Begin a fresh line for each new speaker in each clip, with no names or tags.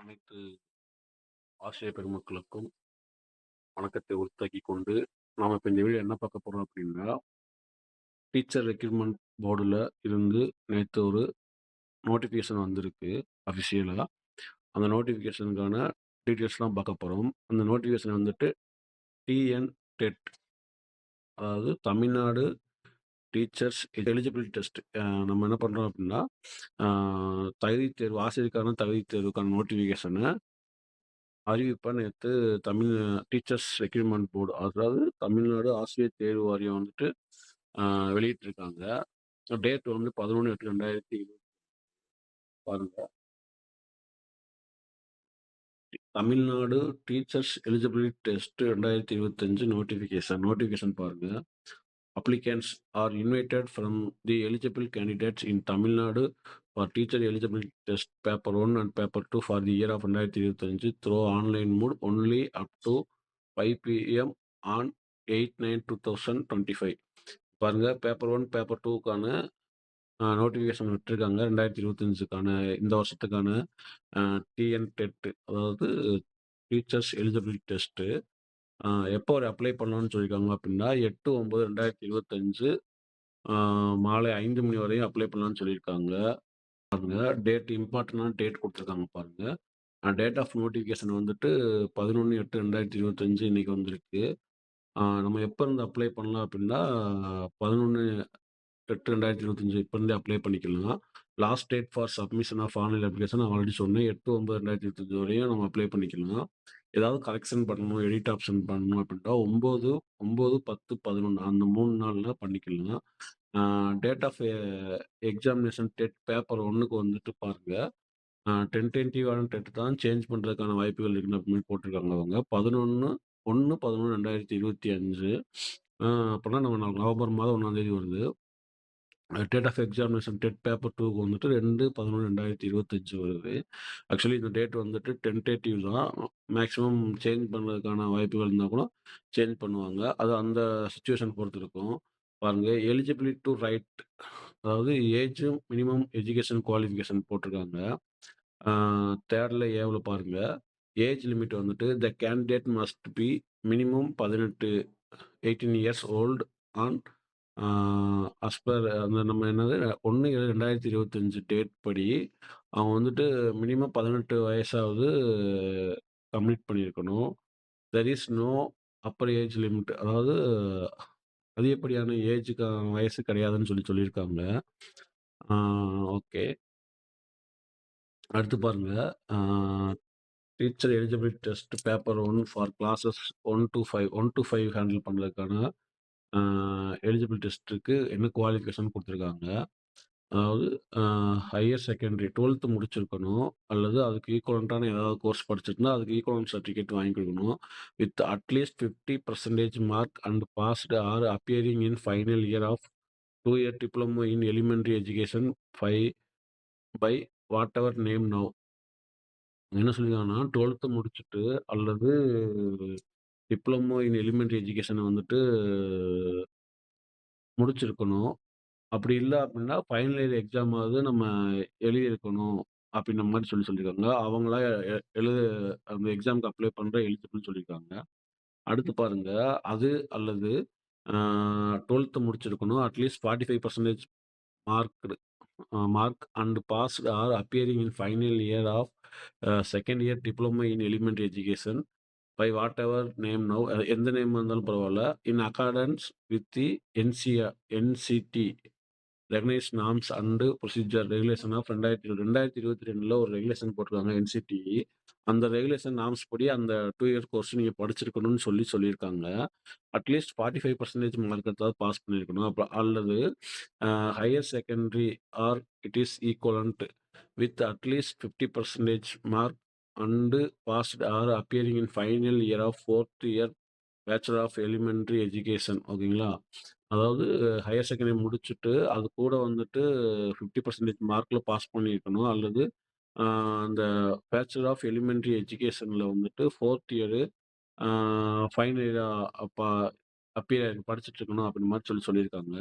அனைத்து ஆசிரியர் பெருமக்களுக்கும் வணக்கத்தை உரித்தாக்கிக் கொண்டு, நாம இப்ப இந்த வீடியோ என்ன பார்க்க போறோம் அப்படின்னா, டீச்சர் ரெக்ரூட்மெண்ட் போர்டுல இருந்து நேத்து ஒரு நோட்டிஃபிகேஷன் வந்திருக்கு அஃபிஷியலா. அந்த நோட்டிஃபிகேஷனுக்கான டீட்டெயில்ஸ்லாம் பார்க்க போறோம். அந்த நோட்டிஃபிகேஷன் வந்துட்டு டிஎன் டெட், அதாவது தமிழ்நாடு டீச்சர்ஸ் எலிஜிபிலிட்டி டெஸ்ட். நம்ம என்ன பண்றோம் அப்படின்னா, தகுதித் தேர்வு, ஆசிரியருக்கான தகுதித் தேர்வுக்கான நோட்டிஃபிகேஷனை அறிவிப்பை நேற்று தமிழ் டீச்சர்ஸ் ரெக்ரூட்மெண்ட் போர்டு, அதாவது தமிழ்நாடு ஆசிரியர் தேர்வு வாரியம் வந்துட்டு வெளியிட்டிருக்காங்க. டேட் வந்து 11/8/2020. பாருங்க, Tamil Nadu teachers eligibility test 2025 notification பாருங்க. Applications are invited from the eligible candidates in Tamil Nadu for teacher eligibility test paper 1 and paper 2 for the year of 2025 through online mode only up to 5 p.m. on 8/9/2025. பாருங்க, paper 1 paper 2க்கான notification விட்டுருக்காங்க. 2025க்கான இந்த வருஷத்துக்கான TN dead, அதாவது teachers eligibility test எப்போ ஒரு apply பண்ணலாம்னு சொல்லியிருக்காங்க அப்படின்னா 8/9/2025 மாலை 5 மணி வரையும் அப்ளை பண்ணலாம்னு சொல்லியிருக்காங்க. பாருங்க, டேட் இம்பார்ட்டன்டான டேட் கொடுத்துருக்காங்க பாருங்க. டேட் ஆஃப் நோட்டிஃபிகேஷன் வந்துட்டு 11/8/2025 இன்னைக்கு வந்திருக்கு. நம்ம எப்போ இருந்து அப்ளை பண்ணலாம் அப்படின்னா 11/8/2025 இப்போ இருந்தே அப்ளை பண்ணிக்கலாம். Last date for submission of online application நான் ஆல்ரெடி சொன்னேன். 8/9/2025 வரையும் நம்ம அப்ளை பண்ணிக்கலாம். ஏதாவது கரெக்ஷன் பண்ணணும், எடிட் ஆப்ஷன் பண்ணணும் அப்படின்னா 9, 9, 10, 11 அந்த 3 நாளில் பண்ணிக்கலாம். Date of examination TET paper 1க்கு வந்துட்டு பாருங்க, டென்டேட்டிவான டெட் தான் சேஞ்ச் பண்ணுறதுக்கான வாய்ப்புகள் இருக்குன்னு அப்படின்னு போட்டிருக்காங்க அவங்க. 11/11/2025. அப்படின்னா நம்ம நவம்பர் மாதம் 1ஆம் தேதி வருது. Date of examination TET paper 2க்கு வந்துட்டு 2/11/2025 வருது. ஆக்சுவலி இந்த டேட் வந்துட்டு டென்டேட்டிவ் தான். மேக்ஸிமம் சேஞ்ச் பண்ணுறதுக்கான வாய்ப்புகள் இருந்தால் கூட சேஞ்ச் பண்ணுவாங்க. அது அந்த சுச்சுவேஷன் பொறுத்து இருக்கும். பாருங்க, எலிஜிபிலிட்டி டு ரைட், அதாவது ஏஜ் மினிமம் எஜுகேஷன் குவாலிஃபிகேஷன் போட்டிருக்காங்க. தேர்டில் ஏவில் பாருங்க, ஏஜ் லிமிட் வந்துட்டு the candidate must be minimum 18 years old on as per அந்த நம்ம என்னது 1/7/2025 டேட் படி அவங்க வந்துட்டு மினிமம் 18 வயசாவது கம்ப்ளீட் பண்ணியிருக்கணும். There is no upper age limit, அதாவது அதிகப்படியான ஏஜுக்கு வயசு கிடையாதுன்னு சொல்லியிருக்காங்க. ஓகே, அடுத்து பாருங்க, teacher eligibility test paper 1 for classes 1 to 5 handle பண்ணுறதுக்கான எலிஜிபிலிட்டி டெஸ்ட்டுக்கு என்ன குவாலிஃபிகேஷன் கொடுத்துருக்காங்க. அதாவது ஹையர் செகண்டரி 12th முடிச்சிருக்கணும், அல்லது அதுக்கு ஈக்குவலண்ட்டான ஏதாவது கோர்ஸ் படிச்சிருந்தா அதுக்கு ஈக்குவலண்ட் சர்டிஃபிகேட் வாங்கி கொடுக்கணும். With at least 50% mark and passed or appearing in final year of 2 year diploma in elementary education by whatever name now. என்ன சொல்லியிருக்காங்கன்னா 12th முடிச்சுட்டு அல்லது டிப்ளமோ இன் எலிமெண்ட்ரி எஜுகேஷனை வந்துட்டு முடிச்சிருக்கணும். அப்படி இல்லை அப்படின்னா ஃபைனல் இயர் எக்ஸாமாவது நம்ம எழுதியிருக்கணும் அப்படின்ற மாதிரி சொல்லியிருக்காங்க. அவங்களா அந்த எக்ஸாமுக்கு அப்ளை பண்ணுற எலிஜிபிள்னு சொல்லியிருக்காங்க. அடுத்து பாருங்க, அது அல்லது 12th முடிச்சிருக்கணும், at least 45% mark and passed or appearing in final year of second year diploma in elementary education by whatever name now, எந்த நேம் இருந்தாலும் பரவாயில்ல, in accordance with the NCT recognise norms and procedure regulation of 2022 ஒரு regulation போட்டிருக்காங்க NCD. அந்த regulation norms படி அந்த 2 year course நீங்கள் படிச்சிருக்கணும்னு சொல்லியிருக்காங்க. அட்லீஸ்ட் 45% மார்க் எடுத்தாவது பாஸ் பண்ணியிருக்கணும். அல்லது higher secondary or it is equivalent with at least 50% mark and passed or appearing in final year of 4th year bachelor of elementary education. ஓகேங்களா, அதாவது higher secondary முடிச்சுட்டு அது கூட வந்துட்டு 50% மார்க்கில் பாஸ் பண்ணியிருக்கணும், அல்லது அந்த பேச்சுலர் ஆஃப் எலிமெண்ட்ரி எஜுகேஷனில் வந்துட்டு 4th year ஃபைனல் இயர் அப்போ அப்பியர் படிச்சுட்டு இருக்கணும் அப்படின்ற மாதிரி சொல்லியிருக்காங்க.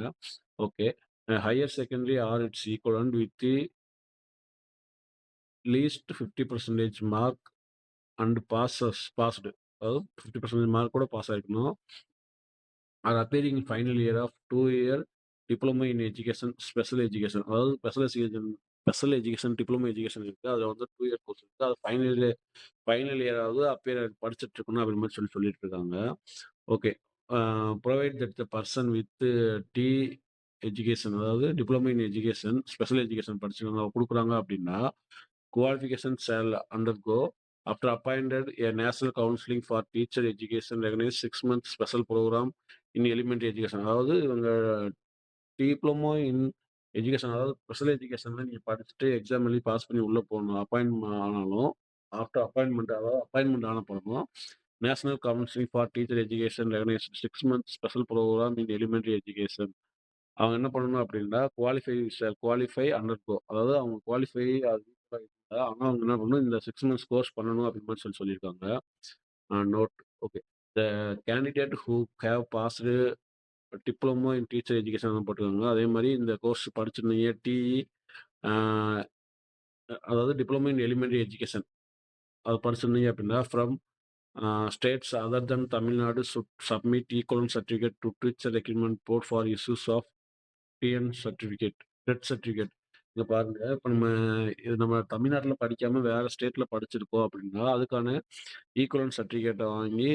Okay, higher secondary or it's equivalent with the least 50% mark and passed. அதாவது 50% மார்க் கூட பாஸ் ஆயிருக்கணும். Or appearing in final year of 2 year diploma in education special education. அதாவது ஸ்பெஷல் எஜுகேஷன் டிப்ளமோ எஜுகேஷன் இருக்கு. அதுல வந்து 2 இயர் கோர்ஸ் இருக்கு. அது final இயராவது appear படிச்சுட்டு இருக்கணும் அப்படின்னு மாதிரி சொல்லிட்டு இருக்காங்க. Okay. Provide that the person with D education, அதாவது diploma in education special education படிச்சிருக்காங்க கொடுக்குறாங்க அப்படின்னா, qualification shall undergo after appointed a national counselling for teacher education recognise 6 months special programme in elementary education. அதாவது இவங்க diploma in education, அதாவது ஸ்பெஷல் எஜுகேஷன்ல நீங்க படிச்சுட்டு எக்ஸாம் எழுதி பாஸ் பண்ணி உள்ள போகணும். அப்பாயின்மெண்ட் ஆனாலும் ஆஃப்டர் அப்பாயின்மெண்ட், அதாவது அப்பாயின்மெண்ட் ஆன பிறகும் national counselling for teacher education recognise 6 months special programme in elementary education. அவங்க என்ன பண்ணணும் அப்படின்னா, குவாலிஃபை அண்டர்கோ, அதாவது அவங்க குவாலிஃபை ஆனா அவங்க என்ன பண்ணணும், இந்த 6 மந்த்ஸ் கோர்ஸ் பண்ணணும் அப்படின்னு மாதிரி சொல்லியிருக்காங்க. Note. Okay. The candidate who have passed diploma in teacher education போட்டிருக்காங்க. அதே மாதிரி இந்த கோர்ஸ் படிச்சிருந்தீங்க டிஇ, அதாவது டிப்ளமோ இன் எலிமெண்டரி எஜுகேஷன் அது படிச்சிருந்தீங்க அப்படின்னா, from states other than Tamil Nadu should submit equivalent certificate to teacher recruitment board for issues of TN certificate, TET certificate. இங்க பாருங்க, இப்போ நம்ம தமிழ்நாட்டில் படிக்காம வேற ஸ்டேட்ல படிச்சிருக்கோம் அப்படின்னா, அதுக்கான ஈக்குவலன்ட் சர்டிஃபிகேட்டை வாங்கி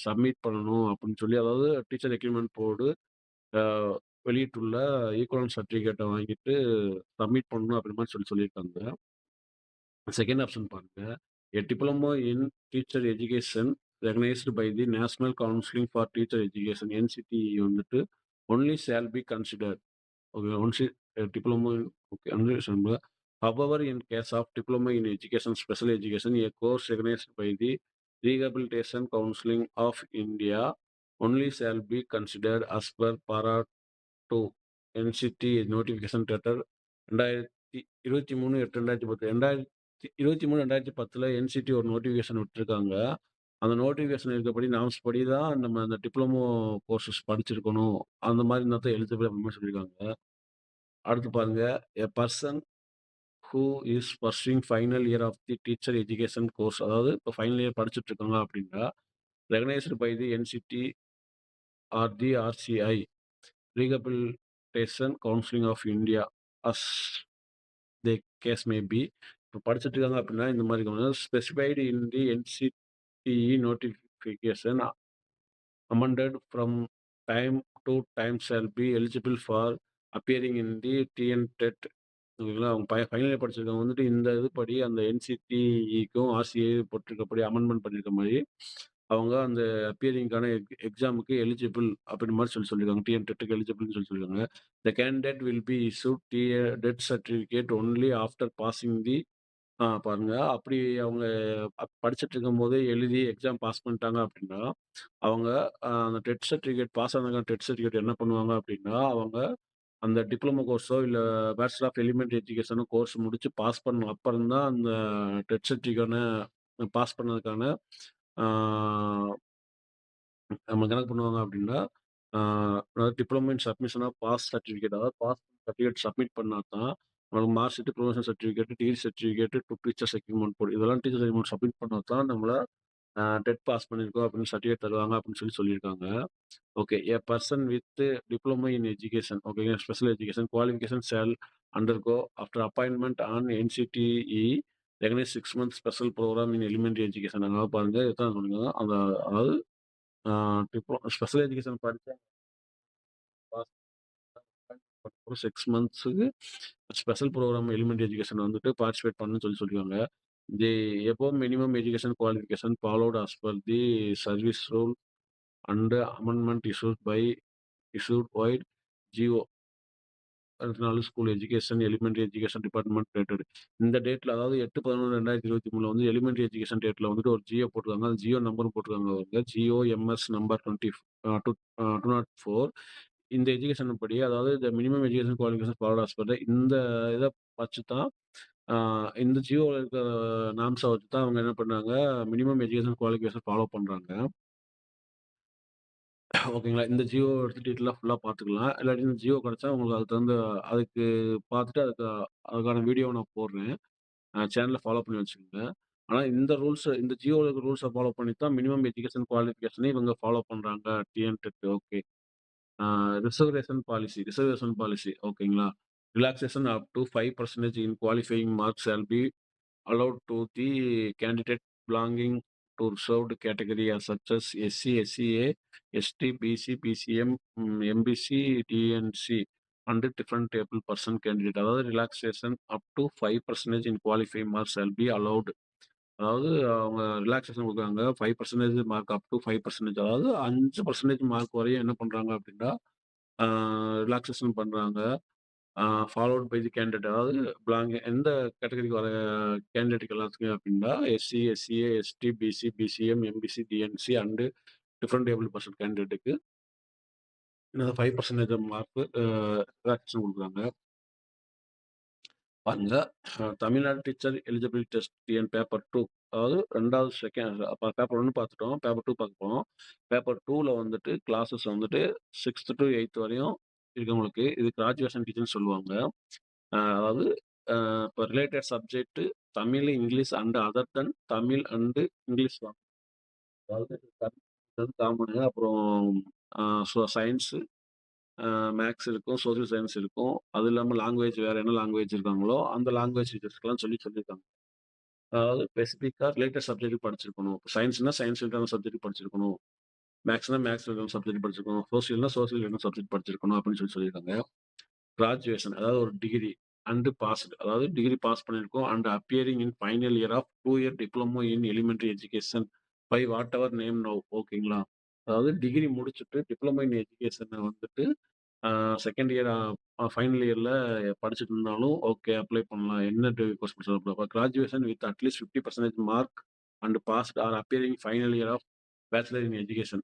சப்மிட் பண்ணணும் அப்படின்னு சொல்லி, அதாவது டீச்சர் ரெக்ரூட்மெண்ட் போர்டு வெளியிட்டுள்ள ஈக்குவலன்ட் சர்டிஃபிகேட்டை வாங்கிட்டு சப்மிட் பண்ணணும் அப்படி மாதிரி சொல்லியிருக்காங்க. செகண்ட் ஆப்ஷன் பாருங்க. A diploma in teacher education recognised by the national counselling for teacher education NCTE வந்துட்டு only shall be considered. Okay, once diploma in okay, understandable. However, in case of diploma in education, special education, a course recognized by the Rehabilitation Counseling of India only shall be considered as per para 2 NCT notification letter 2023/8/2010. 2023/2010 NCT ஒரு notification விட்டுருக்காங்க. அந்த notification இருக்கப்படி norms படி தான் நம்ம அந்த diploma courses படிச்சிருக்கணும். அந்த மாதிரி இருந்தால் தான் எலிஜிபிள் அப்படின்னு சொல்லியிருக்காங்க. அடுத்து பாருங்க, a person who is pursuing final year of the teacher education course, அதாவது இப்போ ஃபைனல் இயர் படிச்சுட்டு இருக்காங்க அப்படின்னா, recognised by the NCT or the RCI rehabilitation counselling of India as the case may be. இப்போ படிச்சுட்டு இருக்காங்க அப்படின்னா இந்த மாதிரி specified in the NCTE notification amended from time to time shall be eligible for appearing in the TN TET. ஓகேங்களா, அவங்க final year படிச்சிருக்கவங்க வந்துட்டு இந்த இது படி அந்த என்சிடிஇக்கும் ஆர்சிஏ போட்டிருக்கப்படி அமெண்ட்மெண்ட் பண்ணியிருக்க மாதிரி அவங்க அந்த அப்பியரிங்கான எக்ஸாமுக்கு எலிஜிபிள் அப்படின்னு மாதிரி சொல்லியிருக்காங்க. டிஎன் டெட்டுக்கு எலிஜிபிள்னு சொல்லியிருக்காங்க. The candidate will be issued TET certificate only after passing the பாருங்க. அப்படி அவங்க படிச்சுட்டு இருக்கும்போதே எழுதி எக்ஸாம் பாஸ் பண்ணிட்டாங்க அப்படின்னா, அவங்க அந்த டெட் சர்டிஃபிகேட் பாஸ் ஆனதுக்கான டெட் சர்டிஃபிகேட் என்ன பண்ணுவாங்க அப்படின்னா, அவங்க அந்த டிப்ளமோ கோர்ஸோ இல்ல பேச்சுலர் ஆஃப் எலிமெண்டரி எஜுகேஷனோ கோர்ஸ் முடிச்சு பாஸ் பண்ண அப்புறம் தான் அந்த டெட் சர்டிஃபிகேட்ன பாஸ் பண்ணதுக்கான ஆ நம்ம என்ன பண்ணுவாங்க அப்படின்னா, அதாவது diploma in submission of pass certificate, அதாவது பாஸ் சர்டிஃபிகேட் சப்மிட் பண்ணா தான் நம்மளுக்கு mark sheet, promotion certificate, degree certificate, teacher securement board இதெல்லாம் டீச்சர் செக்யூர்மெண்ட் சப்மிட் பண்ணா தான் நம்மள டெட் பாஸ் பண்ணியிருக்கோம் அப்படின்னு சர்டிஃபிகேட் தருவாங்க அப்படின்னு சொல்லியிருக்காங்க. Okay. A person with diploma in education, ஓகேங்க, special education qualification shall undergo after appointment on NCTE recognise 6 month special programme in elementary education. அதனால பாருங்க, இதுதான் சொன்னீங்க. அந்த அதாவது ஸ்பெஷல் எஜுகேஷன் படிச்சா ஒரு 6 மந்த்ஸுக்கு ஸ்பெஷல் ப்ரோக்ராம் எலிமெண்டரி எஜுகேஷன் வந்துட்டு பார்ட்டிசிபேட் பண்ணணும்னு சொல்லியிருக்காங்க. The above minimum education qualification followed as per the service rule and amendment issued wide GO 24 school education elementary education department dated. இந்த டேட்ல, அதாவது 8/11/2023 வந்து எலிமெண்டரி எஜுகேஷன் டேட்ல வந்துட்டு ஒரு ஜியோ போட்டிருக்காங்க. அந்த ஜியோ நம்பரும் போட்டிருக்காங்க அவங்க. GOMS number 204. இந்த எஜுகேஷன் படி, அதாவது இந்த minimum education qualification followed as per இந்த இதை வச்சு தான் இந்த ஜியோவில் இருக்கிற நாம்ஸை வச்சு தான் அவங்க என்ன பண்ணாங்க, மினிமம் எஜுகேஷன் குவாலிஃபிகேஷன் ஃபாலோ பண்றாங்க. ஓகேங்களா. இந்த ஜியோ எடுத்து டீட்டெயிலா ஃபுல்லா பார்த்துக்கலாம். இல்லாட்டி இந்த ஜியோ கிடைச்சா உங்களுக்கு அதுக்கு பார்த்துட்டு அதுக்கான வீடியோவ நான் போடுறேன். சேனல ஃபாலோ பண்ணி வச்சுக்கங்க. ஆனா இந்த இந்த ஜியோல இருக்க ரூல்ஸ ஃபாலோ பண்ணி தான் மினிமம் எஜுகேஷன் குவாலிஃபிகேஷனே இவங்க ஃபாலோ பண்றாங்க. TN TET okay. A reservation policy ஓகேங்களா? Relaxation up to 5% in qualifying marks shall be allowed to the candidate belonging to reserved category as such as SC, SCA, ST, BC, PCM, MBC, DNC and different able person candidate. அதாவது relaxation up to 5% in qualifying marks shall be allowed. அதாவது அவங்க relaxation கொடுக்குறாங்க. 5% mark up to 5%, அதாவது 5% mark வரையும் என்ன பண்றாங்க அப்படின்னா relaxation பண்றாங்க. ஃபாலோட் பை தி கேண்டிடேட், அதாவது எந்த கேட்டகரிக்கு வர கேண்டிடேட்டுக்கு எல்லாத்துக்கும் அப்படின்னா SC, SCA, ST, BC, BCM, MBC, DNC and different able person கேண்டிடேட்டுக்கு என்னது 5% மார்க் ரிலாக்ஸேஷன் கொடுக்குறாங்க. பாருங்க, Tamil Nadu teacher eligibility test TN paper 2, அதாவது 2வது பேப்பர் 1 பார்த்துட்டோம். பேப்பர் 2 பார்க்க போறோம். பேப்பர் 2ல வந்துட்டு கிளாஸஸ் வந்துட்டு 6th to 8th வரையும் இருக்கவங்களுக்கு இது கிராஜுவேஷன் டீச்சர்னு சொல்லுவாங்க. அதாவது இப்போ related subject Tamil, English and other then Tamil and English தான். அதாவது காமனு. அப்புறம் சயின்ஸு, மேக்ஸ் இருக்கும், சோசியல் சயின்ஸ் இருக்கும். அது இல்லாமல் லாங்குவேஜ் வேறு என்ன லாங்குவேஜ் இருக்காங்களோ அந்த லாங்குவேஜ் டீச்சர்ஸ்க்கெல்லாம் சொல்லியிருக்காங்க. அதாவது ஸ்பெசிஃபிக்காக ரிலேட்டட் சப்ஜெக்ட் படிச்சிருக்கணும். சயின்ஸ்னா சயின்ஸ் ரிலேட்டட் சப்ஜெக்ட் படிச்சிருக்கணும். மேக்ஸ்னா மேக்ஸ் ரிலேட்டட் சப்ஜெக்ட் படிச்சிருக்கணும். சோசியல்னா சோசியல் ரிலேட்டட் சப்ஜெக்ட் படிச்சிருக்கணும் அப்படின்னு சொல்லியிருக்காங்க. கிராஜுவேஷன், அதாவது ஒரு டிகிரி அண்ட் பாஸ்டு, அதாவது டிகிரி பாஸ் பண்ணியிருக்கோம் and appearing in final year of 2 year diploma in elementary education by whatever name now. ஓகேங்களா? அதாவது டிகிரி முடிச்சுட்டு டிப்ளமோ இன் எஜுகேஷனை வந்துட்டு செகண்ட் இயர் ஃபைனல் இயர்ல படிச்சுட்டு இருந்தாலும் ஓகே, அப்ளை பண்ணலாம். என்ன கோர்ஸ் படிச்சாலும் graduation with at least 50% mark and passed or appearing final year of bachelor in education.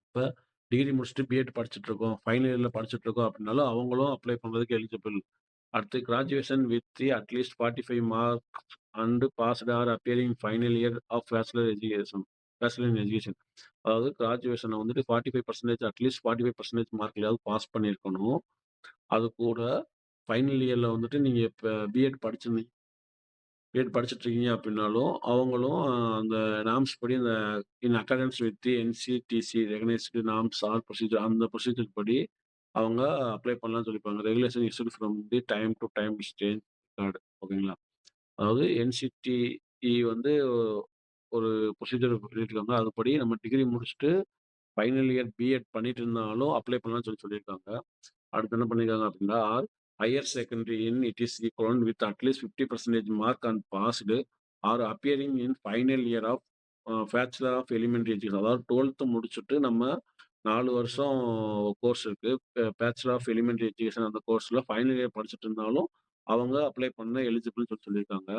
இப்போ டிகிரி முடிச்சுட்டு பிஎட் படிச்சுட்டு இருக்கோம், ஃபைனல் இயர்ல படிச்சுட்டு இருக்கோம் அப்படின்னாலும் அவங்களும் அப்ளை பண்ணுறதுக்கு எலிஜிபிள். அடுத்து graduation with at least 45 marks and passed or appearing final year of bachelor in education. அதாவது கிராஜுவேஷனை வந்துட்டு 45% அட்லீஸ்ட் 45% மார்க்லையாவது பாஸ் பண்ணியிருக்கணும். அது கூட ஃபைனல் இயர்ல வந்துட்டு நீங்க இப்போ பிஎட் படிச்சுட்டு இருக்கீங்க அப்படின்னாலும் அவங்களும் அந்த நாம்ஸ் படி அந்த in accordance with NCTC recognised norms or procedure, அந்த ப்ரொசீஜர் படி அவங்க அப்ளை பண்ணலாம்னு சொல்லியிருப்பாங்க. Regulation issued from the time to time change card. ஓகேங்களா? அதாவது என்சிடிஇ வந்து ஒரு ப்ரொசீஜர் சொல்லியிருக்காங்க. அதுபடி நம்ம டிகிரி முடிச்சுட்டு ஃபைனல் இயர் பிஎட் பண்ணிட்டு இருந்தாலும் அப்ளை பண்ணலாம்னு சொல்லியிருக்காங்க. அடுத்து என்ன பண்ணியிருக்காங்க அப்படின்னா, higher secondary in it is equivalent with at least 50% mark and passed or appearing in final year of bachelor of elementary education. அதாவது 12th முடிச்சுட்டு நம்ம 4 வருஷம் கோர்ஸ் இருக்கு. பேச்சுலர் ஆஃப் எலிமெண்டரி எஜுகேஷன் அந்த கோர்ஸ்ல ஃபைனல் இயர் படிச்சுட்டு இருந்தாலும் அவங்க அப்ளை பண்ண எலிஜிபிள்னு சொல்லியிருக்காங்க.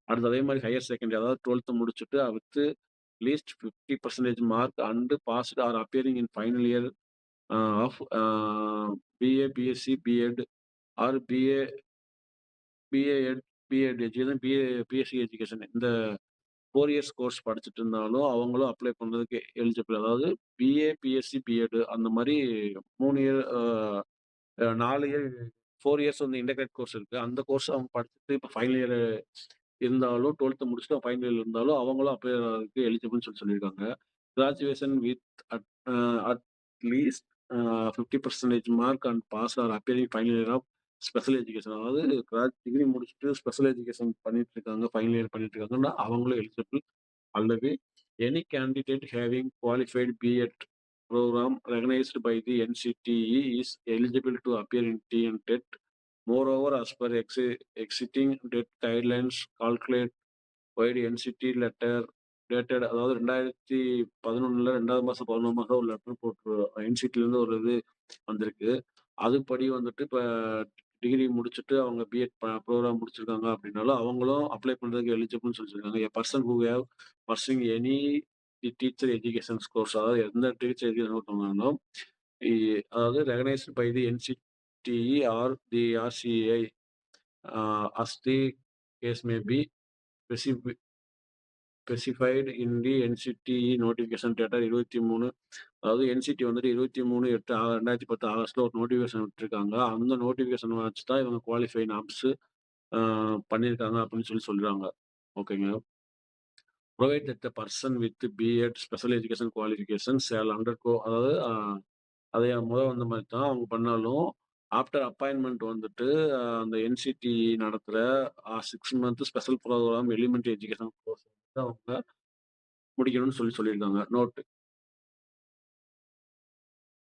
அடுத்து அதே மாதிரி ஹையர் செகண்டரி, அதாவது 12th முடிச்சுட்டு with least 50% mark and passed or appearing in final year of BA, BSc, BEd or BAEd, BEd education, BSc education இந்த 4 இயர்ஸ் கோர்ஸ் படிச்சுட்டு இருந்தாலும் அவங்களும் அப்ளை பண்ணுறதுக்கு எலிஜிபிள். அதாவது பிஏ, பிஎஸ்சி, பிஎட் அந்த மாதிரி 3 இயர் 4 இயர் 4 இயர்ஸ் வந்து இன்டகிரேட் கோர்ஸ் இருக்கு. அந்த கோர்ஸ் அவங்க படிச்சுட்டு இப்போ ஃபைனல் இயர் இருந்தாலும் 12th முடிச்சுட்டு ஃபைனல் இயர் இருந்தாலும் அவங்களும் அப்ளை ஆகிறதுக்கு எலிஜிபிள்னு சொல்லியிருக்காங்க. Graduation with at at least 50% mark and pass or appearing final year of special education. அதாவது டிகிரி முடிச்சுட்டு ஸ்பெஷல் எஜுகேஷன் பண்ணிட்டு இருக்காங்க, ஃபைனல் இயர் பண்ணிட்டு இருக்காங்கன்னா அவங்களும் எலிஜிபிள். அல்லது any candidate having qualified BEd program recognized by the NCTE is eligible to appear in TNTET. Moreover, as per existing TET guidelines, calculate wide NCT letter dated, அதாவது 2011 2வது மாசம் 11 மாசம் ஒரு லெட்டர் போட்டு என்சிடிலேருந்து ஒரு இது வந்திருக்கு. அதுபடி வந்துட்டு இப்போ டிகிரி முடிச்சுட்டு அவங்க பிஎட் ப்ரோக்ராம் முடிச்சிருக்காங்க அப்படின்னாலும் அவங்களும் அப்ளை பண்ணுறதுக்கு எலிஜிபிள்னு சொல்லியிருக்காங்க. A person who have pursuing any teacher education course, அதாவது எந்த டீச்சர் எஜுகேஷன் பண்ணாலும் அதாவது recognised by the NCTE or the RCI as the case may be specified in the NCTE notification dated 23, அதாவது என்சிடி வந்துட்டு 23/8/2010 ஆகஸ்ட்ல ஒரு நோட்டிஃபிகேஷன் விட்டுருக்காங்க. அந்த notification வச்சு தான் இவங்க குவாலிஃபை நாம்ஸ் அ பண்ணியிருக்காங்க அப்படின்னு சொல்றாங்க. ஓகேங்க. Provide that the person with BEd special education qualification shall undergo அதாவது அதே வந்த மாரி தான் அவங்க பண்ணாலும், ஆஃப்டர் அப்பாயின்ட்மென்ட் வந்துட்டு அந்த என்சிடி நடத்துற 6 month special program elementary education course வந்து அவங்க முடிக்கணும்னு சொல்லியிருக்காங்க. நோட்